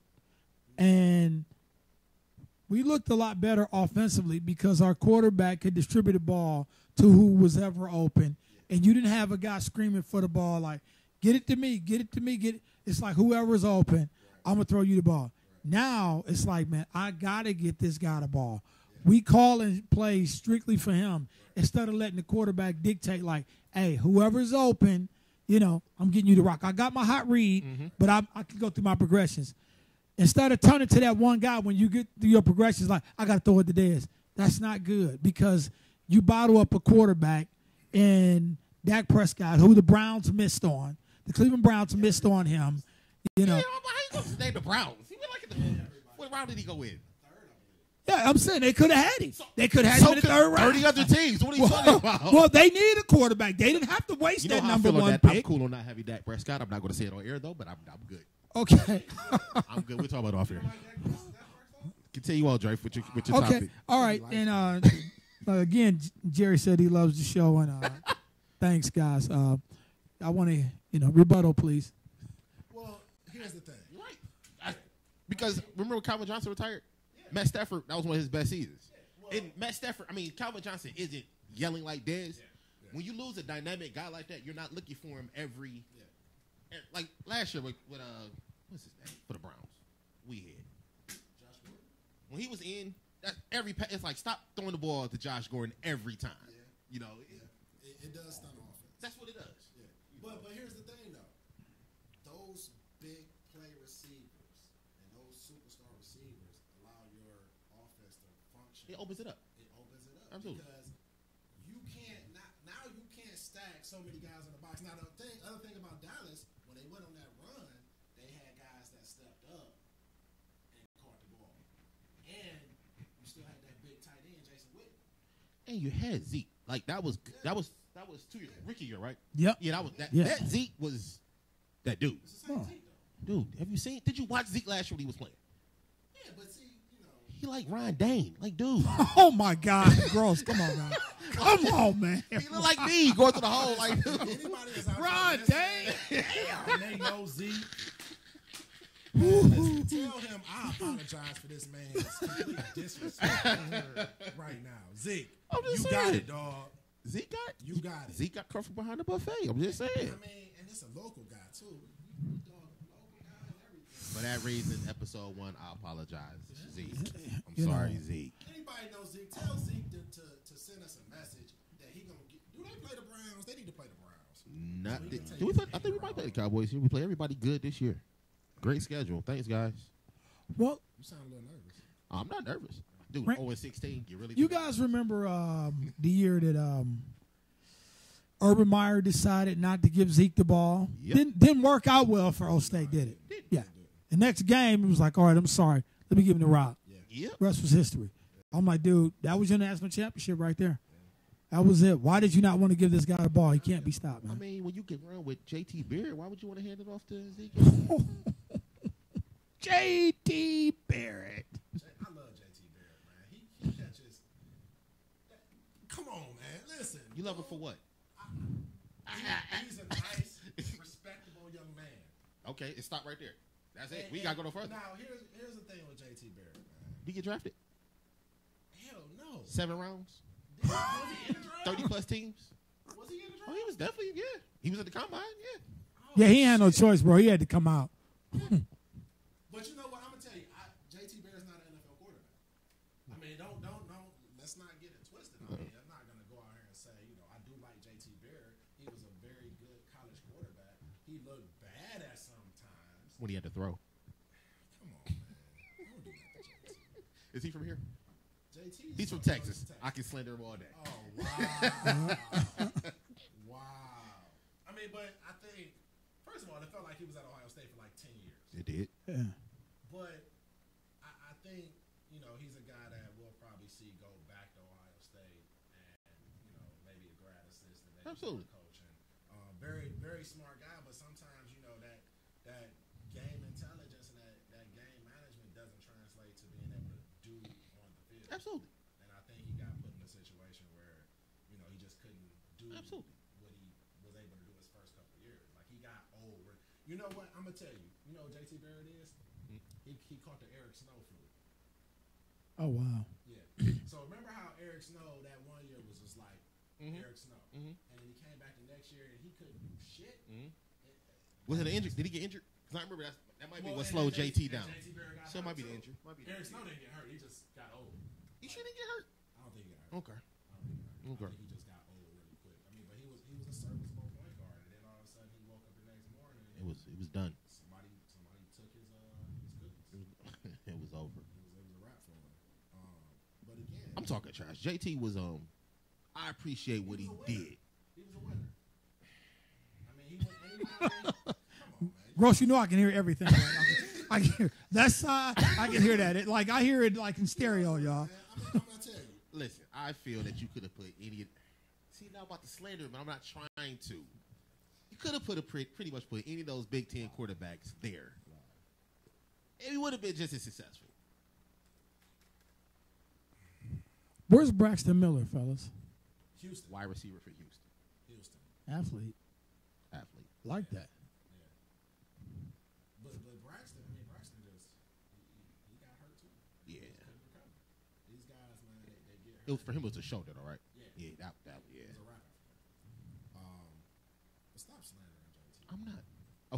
and we looked a lot better offensively because our quarterback could distribute the ball to who was ever open, and you didn't have a guy screaming for the ball like, "Get it to me, get it to me, get it." It's like whoever's open, I'm gonna throw you the ball. Now it's like, man, I gotta get this guy the ball. We call and play strictly for him instead of letting the quarterback dictate like, "Hey, whoever's open, I'm getting you the rock. I got my hot read, but I can go through my progressions." Instead of turning to that one guy when you get through your progressions, like, I got to throw it to Dez. That's not good because you bottle up a quarterback and Dak Prescott, who the Browns missed on. The Cleveland Browns missed on him. Yeah, how you going to name the Browns? He went like what round did he go in? Yeah, I'm saying they could have had him. They could have had him in the third round. 30 other teams. What are you talking about? Well, they need a quarterback. They didn't have to waste that number one pick. I'm cool on not having Dak Prescott. I'm not going to say it on air, though, but I'm good. Okay. I'm good. We'll talk about it off air. Continue on, Drake, with your Okay. topic. All right. And again, Jerry said he loves the show. And thanks, guys. I want to, rebuttal, please. Well, here's the thing. You're right. Because remember when Calvin Johnson retired? Yeah. Matt Stafford, that was one of his best seasons. Yeah. Well, and Matt Stafford, Calvin Johnson isn't yelling like Dez. Yeah. When you lose a dynamic guy like that, you're not looking for him every like last year with what's his name for the Browns? We had Josh Gordon. When he was in, it's like stop throwing the ball to Josh Gordon every time. Yeah. It does stun offense. That's what it does. Yeah. But here's the thing though. Those big play receivers and those superstar receivers allow your offense to function. It opens it up. Absolutely. Because you can't stack so many guys in the box. Now the other thing about Dallas, when they went on that run, they had guys that stepped up and caught the ball. And you still had that big tight end, Jason Witten. And you had Zeke. Like that was 2 years. Rookie year, right? Yep. Yeah, that was that. Yeah. That Zeke was that dude. It's the same Zeke though. Dude, have you seen? Did you watch Zeke last year when he was playing? Yeah, but see, He like Ryan Dane, like dude. Oh my God, gross! Come on, man. Come on, man. He look like me going to the hole, like dude. Anybody is out Ron there Dane. and they know Zeke. Listen, tell him I apologize for this man's complete disrespect right now. Zeke, I'm just you saying. got it, dog. Zeke got You got it. Zeke got cut from behind the buffet. I'm just saying. And it's a local guy too. Dog, local guy and everything. For that reason, episode 1, I apologize, Zeke. I'm sorry, Zeke. Anybody know Zeke? Tell Zeke to send us a message that he gonna get. Do they play the Browns? They need to play the Browns. Do we play, I think we might play the Cowboys here. We play everybody good this year. Great schedule. Thanks, guys. Well, You sound a little nervous. I'm not nervous. Dude, Right. 0-16. you guys remember the year that Urban Meyer decided not to give Zeke the ball? Yep. Didn't work out well for Old State, did it? Yeah. The next game, it was like, all right, I'm sorry. Let me give him the rock. Yep. Rest was history. I'm like, dude, that was your national championship right there. That was it. Why did you not want to give this guy the ball? He can't be stopped, man. When you can run with JT Barrett, why would you want to hand it off to Zeke? JT Barrett. I love JT Barrett, man. He catches. Come on, man. Listen. You love him for what? He's a nice, respectable young man. Okay, it stopped right there. That's it. We got to go no further. Now, here's the thing with JT Barrett, man. Did he get drafted? Hell no. 7 rounds? Was he in the draft? 30-plus teams? Was he in the draft? Oh, he was definitely, yeah. He was at the combine, yeah. Yeah, he had no choice, bro. He had to come out. But you know what? I'm gonna tell you, JT Barrett's not an NFL quarterback. I mean, don't. Let's not get it twisted. I mean, I'm not gonna go out here and say, I do like JT Barrett. He was a very good college quarterback. He looked bad when he had to throw. Come on, man. Don't do that to JT. Is he from here? JT. He's from Texas. I can slander him all day. Oh, wow. Wow. I mean, but I think, first of all, it felt like he was at Ohio State for like 10 years. It did. Yeah. But I think, you know, he's a guy that we'll probably see go back to Ohio State and, you know, maybe a grad assistant, maybe Absolutely. coaching. Very, very smart guy, but sometimes, you know, that game intelligence and that game management doesn't translate to being able to do on the field. Absolutely. And I think he got put in a situation where, you know, he just couldn't do Absolutely. what he was able to do his first couple of years. Like, he got old. You know what? I'm going to tell you. You know what JT Barrett is? He caught the Eric Snow flu. Oh, wow. Yeah. So remember how Eric Snow that one year was just like Eric Snow. And then he came back the next year and he couldn't do shit. Was it an injury? Did he get injured? Because I remember that might be what and slowed then JT down. JT Barrett got So it hurt might be the too. injury. Eric Snow didn't get hurt. He just got old. He shouldn't get hurt. I don't think he got hurt. Okay. I don't think he got hurt. Okay. I think he just got old really quick. I mean, but he was a serviceable point guard, and then all of a sudden he woke up the next morning. And It was done. somebody took his cookies. It was over. It was a wrap for him. But again, I'm talking trash. JT was I appreciate what he was a winner. did. He was a winner. I mean, he went. Come on, man. Ross, you know I can hear everything. Right? I can hear that side. I can hear that. I hear it like in stereo, y'all. I'm gonna tell you. Listen, I feel that you could have put any. See, now I'm about to slander him, but I'm not trying to. You could have pretty much put any of those Big Ten quarterbacks there. And he would have been just as successful. Where's Braxton Miller, fellas? Houston. Wide receiver for Houston. Athlete. Like that. But Braxton just he got hurt too. Yeah. He couldn't recover. These guys, man, they get hurt. It was for him. It was a shoulder, all right. Yeah. Yeah. That. Yeah. It was a wrap after that. But stop slandering JT. I'm not.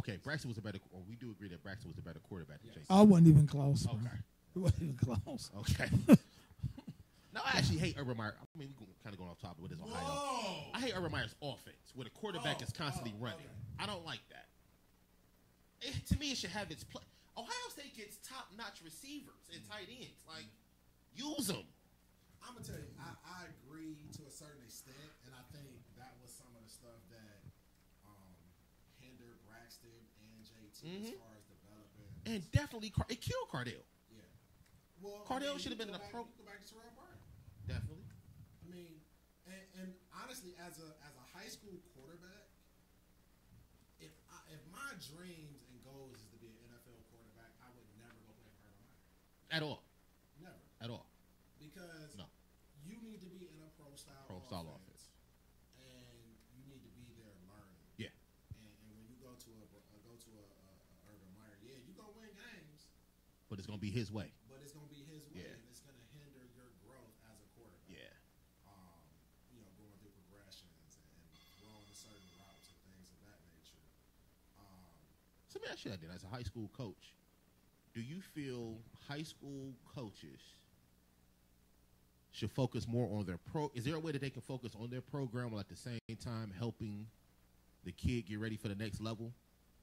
Okay, Braxton was a better. Or we do agree that Braxton was a better quarterback than JT. I wasn't even close. Okay. It wasn't even close. Okay. No, I actually hate Urban Meyer. I mean, we're kind of going off topic with this Ohio. Whoa! I hate Urban Meyer's offense, where the quarterback is constantly running. Okay. I don't like that. To me, it should have its play. Ohio State gets top-notch receivers and tight ends. Like, use them. I'm gonna tell you, I agree to a certain extent, and I think that was some of the stuff that hindered Braxton and JT as far as developing. And definitely, it killed Cardell. Yeah. Well, Cardell should have been in a pro. You go back to Terrell Bryant. Definitely. I mean, and honestly, as a high school quarterback, if my dreams and goals is to be an NFL quarterback, I would never go play for Urban Meyer. At all. Never. At all. Because No. you need to be in a pro style offense, and you need to be there learning. Yeah. And when you go to a Urban Meyer, yeah, you go win games, But it's going to be his way. but it's gonna be his way, Yeah. and it's gonna hinder your growth as a quarterback. Yeah. You know, going through progressions and throwing certain routes and things of that nature. So let me ask you that then. As a high school coach, do you feel high school coaches should focus more on their is there a way that they can focus on their program while at the same time helping the kid get ready for the next level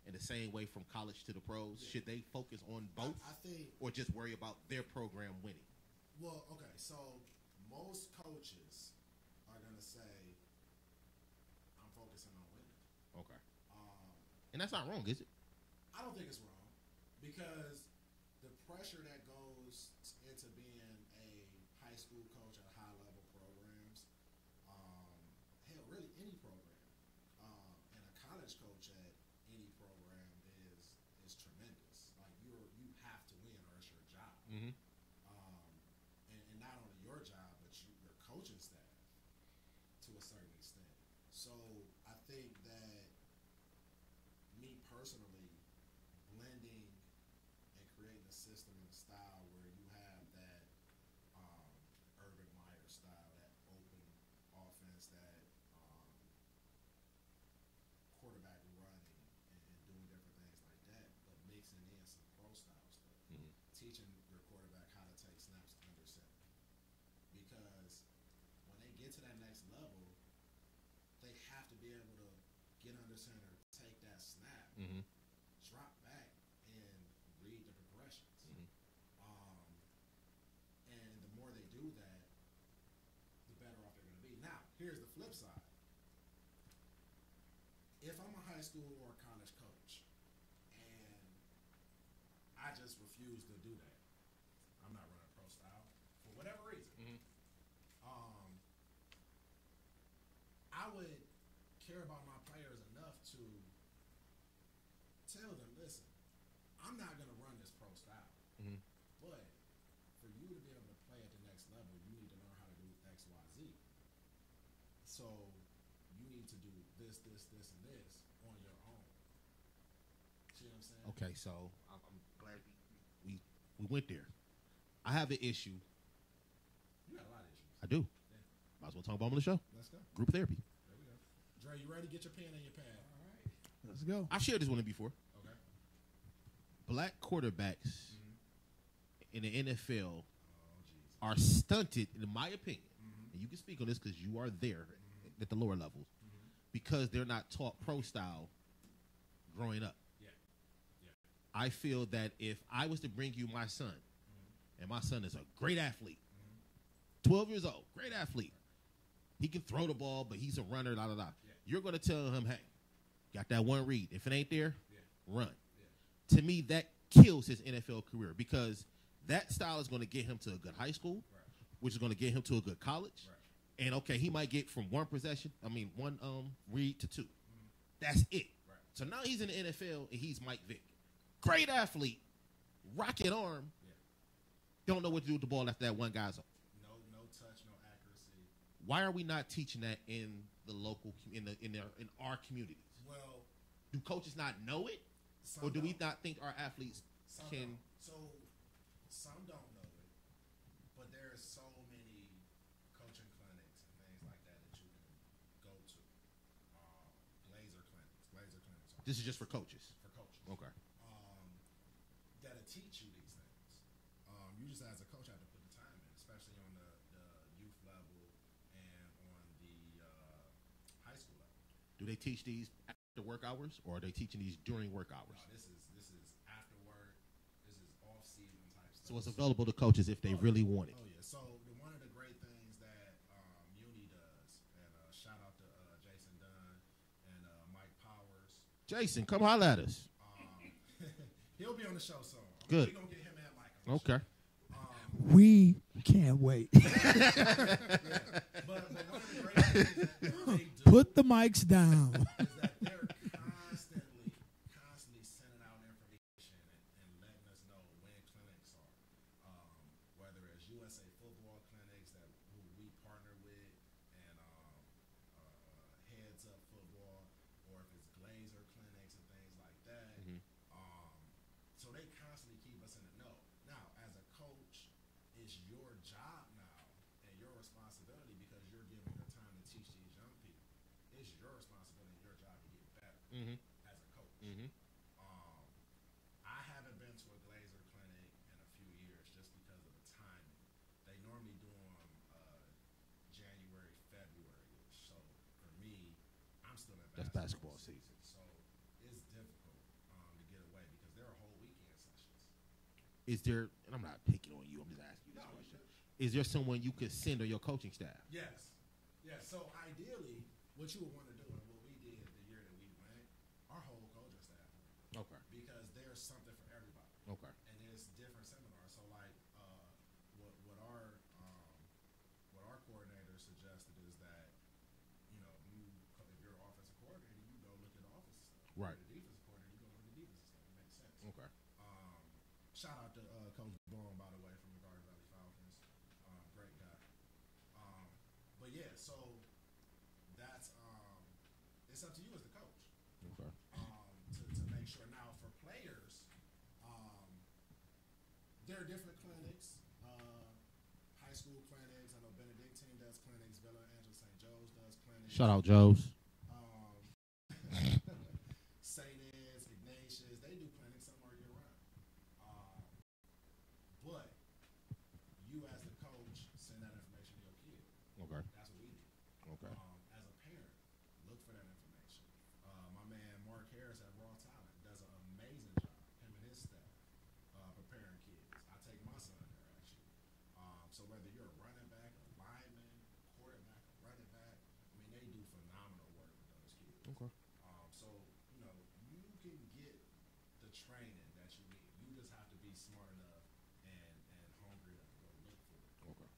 in the same way from college to the pros? Yeah. Should they focus on both? I think, or just worry about their program winning? well, okay, so most coaches are going to say, I'm focusing on winning. Okay. And that's not wrong, is it? I don't think it's wrong, because the pressure that goes into being a high school coach at high-level programs, hell, really any program, and a college coach at any program is tremendous. Like, you have to win, or it's your job. Mm-hmm. And not only your job, but your coaching staff to a certain extent. So I think that, me personally, blending and creating a system and a style where you have that Urban Meyer style, that open offense, that quarterback running and doing different things like that, but mixing in some pro style stuff. Mm-hmm. Teaching your quarterback how to take snaps under center. Because when they get to that next level, they have to be able to get under center, take that snap, Mm-hmm. drop back, and here's the flip side. If I'm a high school or a college coach, and I just refuse to do that, I'm not running pro style for whatever reason. I would care about my players enough to tell them, listen, I'm not going to run this pro style, but for you to be able to play at the next level, you need to learn how to do X, Y, Z. So you need to do this, this, this, and this on your own. See what I'm saying? Okay, so I'm glad we went there. I have an issue. You got a lot of issues. I do. Yeah. Might as well talk about them on the show. Let's go. Group therapy. There we go. Dre, you ready? Get your pen and your pad. All right. Let's go. I've shared this one before. Okay. Black quarterbacks in the NFL Oh, are stunted, in my opinion, and you can speak on this because you are there at the lower levels, because they're not taught pro style growing up. Yeah. I feel that if I was to bring you my son, and my son is a great athlete, 12 years old, great athlete, he can throw the ball, but he's a runner, la la la. Yeah. You're going to tell him, hey, got that one read. If it ain't there, run. Yeah. To me, that kills his NFL career, because that style is going to get him to a good high school, which is going to get him to a good college. Right. And, okay, he might get from one read to two. That's it. Right. So now he's in the NFL, and he's Mike Vick. Great athlete, rocket arm, don't know what to do with the ball after that one guy's up. No touch, no accuracy. Why are we not teaching that in the local, in our communities? Well, Do coaches not know it? some Or do we don't. not think our athletes Some can? don't. So some don't know it, but there are so many coaching clinics and things like that that you can go to. Laser clinics. This is just for coaches. for coaches. Okay. That'll teach you these things. You just as a coach have to put the time in, especially on the youth level and on the high school level. Do they teach these after work hours, or are they teaching these during work hours? No, this is after work. This is off season type stuff. So it's available to coaches if they really want it. Oh yeah. So one of the great things that Uni does, and shout out to Jason Dunn and Mike Powers. Jason, come holler at us. He'll be on the show soon. Good. We're gonna get him and Mike on the Okay. show. We can't wait. But one of the great things that they do Put the mics down. is that they're constantly sending out information and letting us know when clinics are. Whether it's USA football clinics who we partner with, and Heads Up Football, or if it's Glazer clinics and things like that. So they constantly keep us in the know. Now, as a coach, it's your job now and your responsibility, because you're giving your time to teach these young people. It's your responsibility and your job to get better as a coach. I haven't been to a Glazer clinic in a few years just because of the timing. They normally do them January, February-ish. So for me, I'm still in That's basketball season. So it's difficult to get away because there are whole weekend sessions. Is there? And I'm not picking on you. I'm just asking you this question. Is there someone you could send on your coaching staff? Yes. So ideally, what you would want to do, and what we did the year that we went, our whole coaching staff went. Okay. Because there's something for everybody. Okay. And there's different seminars. So like what our coordinator suggested is that, if you're an offensive coordinator, you go look at the offensive stuff. Right. If you're the defensive coordinator, you go look at the defensive stuff. It makes sense. Okay. Shout out to Coach Bourne, by the way, from the Garden Valley Falcons. Great guy. But yeah, so that's it's up to you as the coach. Okay. To make sure. Now for players, there are different clinics, high school clinics. I know Benedictine does clinics. Villa Angela St. Joe's does clinics. Shout out Joe's. St. Ed's, Ignatius, they do clinics somewhere year round. But you as the coach send that information to your kid. Okay. That's what we do. Okay. As a parent, look for that information. My man Mark Harris at Raw Talent does an amazing job, him and his staff, preparing kids. I take my son there actually. So whether you're a running back, a lineman, quarterback, a running back, training that you need. You just have to be smart enough and hungry enough to go look for it. Okay.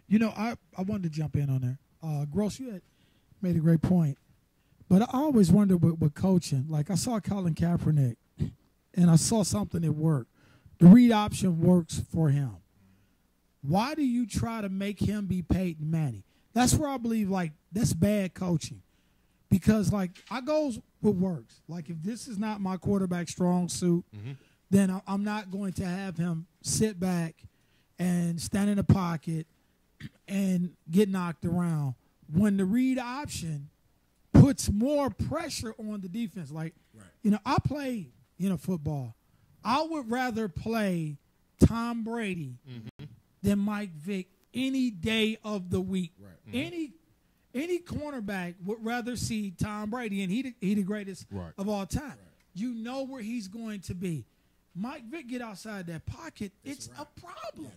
You know, I wanted to jump in on there. Gross, you had made a great point. But I always wondered with coaching. Like, I saw Colin Kaepernick, and I saw something that worked. The read option works for him. Why do you try to make him be Peyton Manning? That's where I believe, like, that's bad coaching. Because, like, I goes what works. Like, if this is not my quarterback strong suit, then I'm not going to have him sit back and stand in the pocket and get knocked around. When the read option puts more pressure on the defense. Like, you know, I play, you know, football. I would rather play Tom Brady than Mike Vick any day of the week. Any cornerback would rather see Tom Brady, and he the greatest of all time. You know where he's going to be. Mike Vick get outside that pocket, it's a problem.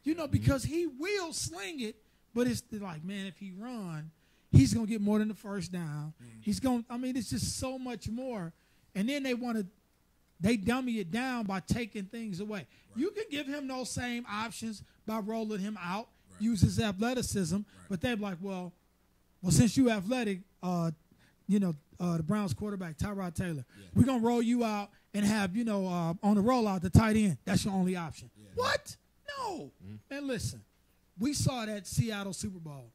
You know, because he will sling it, but it's like, man, if he run, he's going to get more than the first down. He's going – I mean, it's just so much more. And then they dummy it down by taking things away. You can give him those same options by rolling him out, use his athleticism, but they're like, well, since you athletic, you know, the Browns quarterback, Tyrod Taylor, we're going to roll you out and have, you know, on the rollout, the tight end. That's your only option. What? No. Man, listen, we saw that Seattle Super Bowl.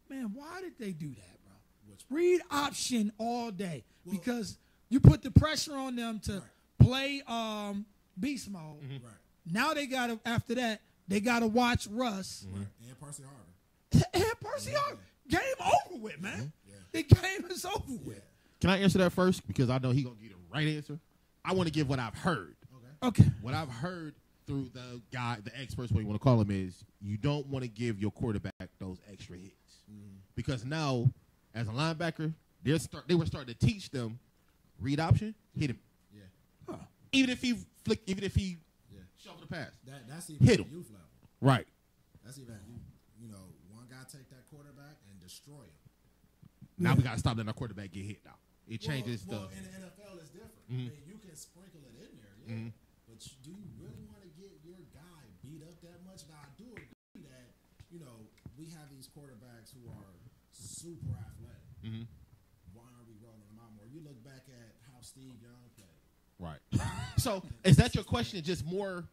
Man, why did they do that, bro? Read option all day because you put the pressure on them to play beast mode. Now they got to, after that, they got to watch Russ. And Percy Harvin. And Percy Harvin. Game over with, man. The game is over with. Can I answer that first? Because I know he's going to give the right answer. I want to give what I've heard. Okay. What I've heard through the experts, what you want to call them, is you don't want to give your quarterback those extra hits. Because now, as a linebacker, they were starting to teach them read option, hit him. Even if he shuffle the pass. That's even hit him. Youth level. Right. That's even, you know, one guy take that quarterback and destroy him. Now we got to stop letting our quarterback get hit now. It changes well, the. in the NFL, it's different. I mean, you can sprinkle it in there, but do you really want to get your guy beat up that much? Now, I do agree that, you know, we have these quarterbacks who are super athletic. Why are we rolling them out more? You look back at how Steve Young played. Right. So, is that your question? Just more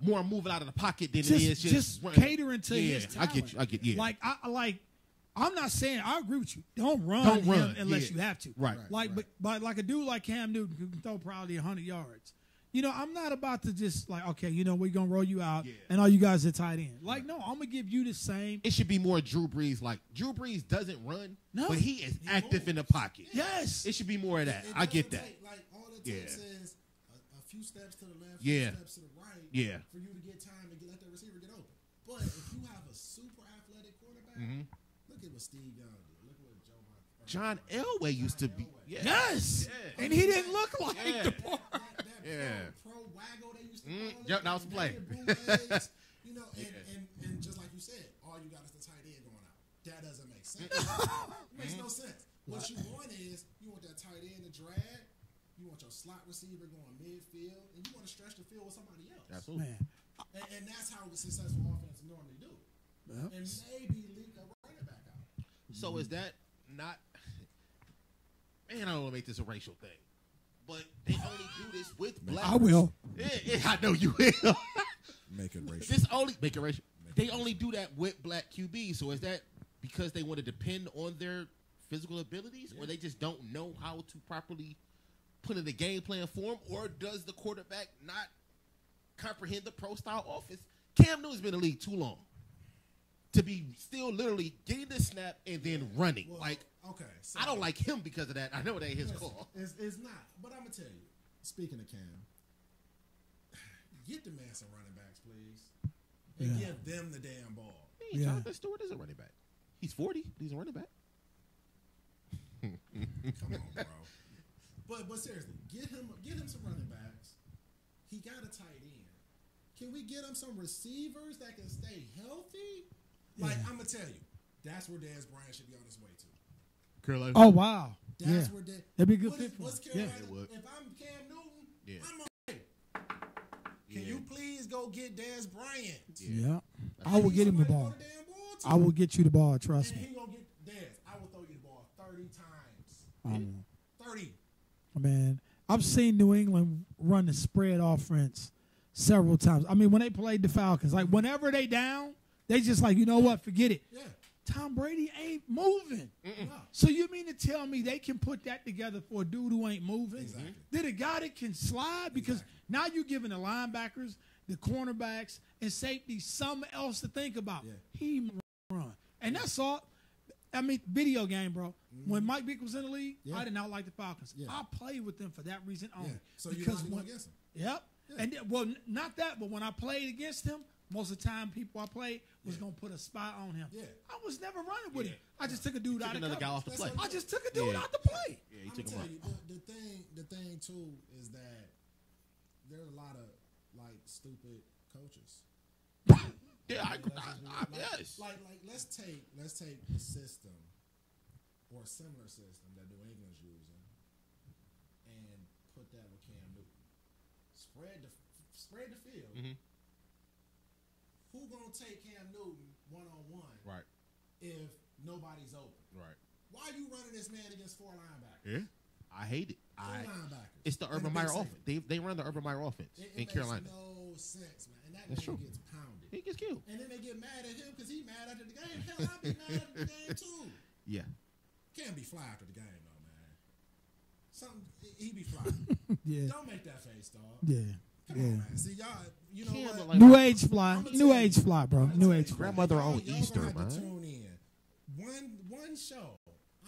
moving out of the pocket than it is just catering to his talent. I get you. Like, I'm not saying, I agree with you. Don't run him unless you have to. Right. But like a dude like Cam Newton who can throw probably 100 yards. You know, I'm not about to just like, okay, you know, we're going to roll you out and all you guys are tight end. Like, no, I'm going to give you the same. It should be more Drew Brees. Like, Drew Brees doesn't run, but he is active moves in the pocket. Yes. It should be more of that. I get that. Like, all it takes is a few steps to the left, few steps to the right for you to get time and let the receiver get open. But if you have a super athletic quarterback, look at what Steve Young did. Look what John Elway used to be. Yes. And he didn't look like the part. Pro waggle they used to call it. Yep, that was a play. You know, and just like you said, all you got is the tight end going out. That doesn't make sense. It makes no sense. What you want is you want that tight end to drag. You want your slot receiver going midfield, and you want to stretch the field with somebody else. Absolutely. Man. And that's how a successful offense normally do. And maybe leak a running back out. So is that not? Man, I don't want to make this a racial thing, but they only do this with black. I will. Yeah, I know you will. Make it racial. Make it racial. They only do that with black QBs. So is that because they want to depend on their physical abilities, or they just don't know how to properly put in a game plan for them, or does the quarterback not comprehend the pro style offense? Cam Newton's been in the league too long to be still literally getting the snap and then running. Well, like, okay, so I don't like him because of that. I know that ain't his call. It's not. But I'm going to tell you, speaking of Cam, get the man some running backs, please. And give them the damn ball. Hey, Jonathan Stewart is a running back. He's 40. He's a running back. Come on, bro. But seriously, get him some running backs. He got a tight end. Can we get him some receivers that can stay healthy? Like, I'm going to tell you, that's where Dez Bryant should be on his way to. Carolina. Oh, wow. That's where they. That'd be a good fit for What's him. Carolina? It would. If I'm Cam Newton, Yeah. I'm okay. Can you please go get Dez Bryant? Yeah. I will get him the ball. I will get you the ball. Trust And me. he gonna get Dez. I will throw you the ball 30 times. 30. Man, I've seen New England run the spread offense several times. I mean, when they played the Falcons, like whenever they down, they just like, you know what, forget it. Yeah. Tom Brady ain't moving. So you mean to tell me they can put that together for a dude who ain't moving? Exactly. Did a guy that can slide? Because now you're giving the linebackers, the cornerbacks, and safety something else to think about. Yeah. He run. And that's all. I mean, video game, bro. When Mike Vick was in the league, I did not like the Falcons. Yeah. I played with them for that reason only. Yeah. So you because not when, against him. Yep. Yeah. And well, not that, but when I played against him, most of the time people I played was gonna put a spot on him. Yeah. I was never running with him. I just took a dude out of another cover. guy off the play. I just took a dude Yeah. out the play. Yeah, he I'm took gonna him tell out. you the thing too is that there's a lot of like stupid coaches. Yeah, yes. Like let's take the system or a similar system that New England's using and put that with Cam Newton. Spread the field. Mhm. Who gonna take Cam Newton 1-on-1 Right. if nobody's open? Right. Why are you running this man against 4 linebackers? Yeah. I hate it. Four linebackers. It's the And Urban a Meyer big offense. safety. They run the Urban Meyer offense It in makes Carolina. no sense, man. And that That's man true. gets pounded. He gets killed. And then they get mad at him because he mad after the game. Hell, I be mad after the game too. Yeah. Can't be fly after the game though, man. Something he be fly. Yeah. Don't make that face, dog. Yeah. Come on, man. See y'all, you know Cam what? look like- New age fly. I'ma New tell you- age fly, bro. I'ma New tell age you, fly. Grandmother y'all- on y'all Easter, gonna have to man. tune in. One show,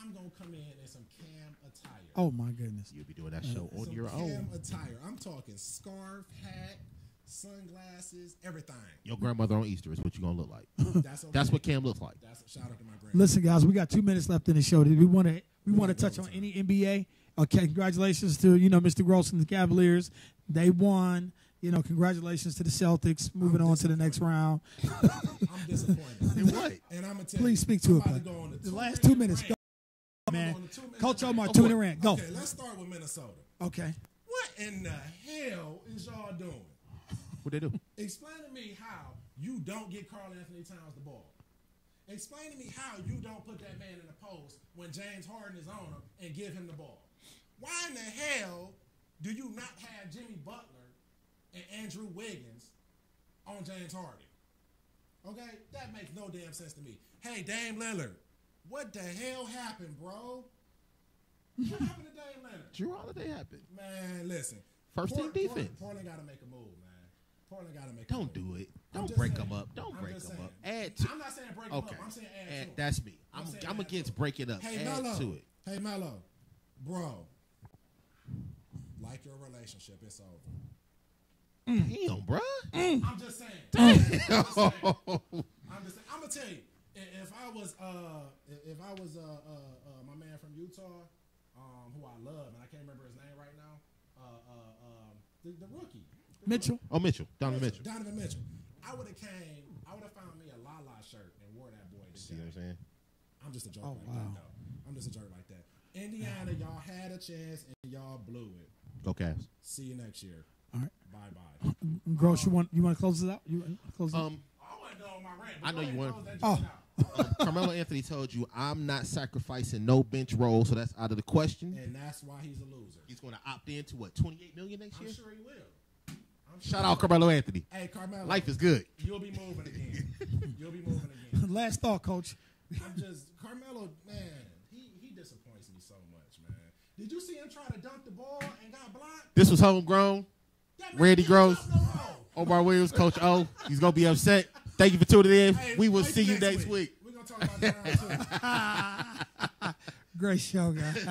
I'm gonna come in some Cam attire. Oh my goodness. You'll be doing that show on Some your Cam own. attire. I'm talking scarf, hat, sunglasses, everything. Your grandmother on Easter is what you're gonna look like. That's okay. That's what Cam looks like. That's shout out to my grandma. Listen, guys, we got 2 minutes left in the show. We want to touch on any NBA. Okay, congratulations to Mr. Gross and the Cavaliers. They won. Congratulations to the Celtics. Moving on to the next round. I'm disappointed. In what? And I'm gonna tell Please you, speak to I'm it, about bud. go on The a last 2 2 minutes, rant. go, man. I'm on a 2 minute Coach rant. Omar, 2 minute rant. Go. Okay, let's start with Minnesota. Okay. What in the hell is y'all doing? What they do? Explain to me how you don't get Karl Anthony Towns the ball. Explain to me how you don't put that man in the post when James Harden is on him and give him the ball. Why in the hell do you not have Jimmy Butler and Andrew Wiggins on James Harden? Okay? That makes no damn sense to me. Hey, Dame Lillard, what the hell happened, bro? What happened to Dame Lillard? Drew Holiday happened. Man, listen. First team defense. Portland got to make a move, man. Portland got to make a Don't move. do it. I'm Don't just break saying. them up. Don't I'm break just them saying. up. Add to. I'm not saying break them Okay. up. I'm saying add to And it. that's me. I'm saying I'm add against to it. breaking up. Hey, Add Melo. to it. Hey, Melo. Bro. Like your relationship, it's over. Damn, bruh. I'm just saying. I'm just saying. I'm gonna tell you. If I was my man from Utah, who I love, and I can't remember his name right now, the rookie. Mitchell. Oh, Mitchell. Donovan Mitchell. Donovan Mitchell. I would have found me a Lala shirt and wore that boy to See what I'm saying? I'm just a jerk Oh, like wow. that, though. I'm just a jerk like that. Indiana, y'all had a chance and y'all blew it. Go Cavs. See you next year. All right. Bye-bye. Gross, you want to close this out? You want to close it out? I wasn't done on my rant. I know you want. weren't. Carmelo Anthony told you, I'm not sacrificing no bench role, so that's out of the question. And that's why he's a loser. He's going to opt into what, $28 million next year? I'm sure he will. Shout out Carmelo Anthony. Hey, Carmelo. Life is good. You'll be moving again. You'll be moving again. Last thought, Coach. Carmelo, man, he disappoints me so much, man. Did you see him try to dunk the ball and got blocked? This was homegrown. That man Randy didn't Gross, dunk no more. Omar Williams, Coach O. He's going to be upset. Thank you for tuning in. Hey, We will wait see till you next week. We're going to talk about that round two. Great show, guys.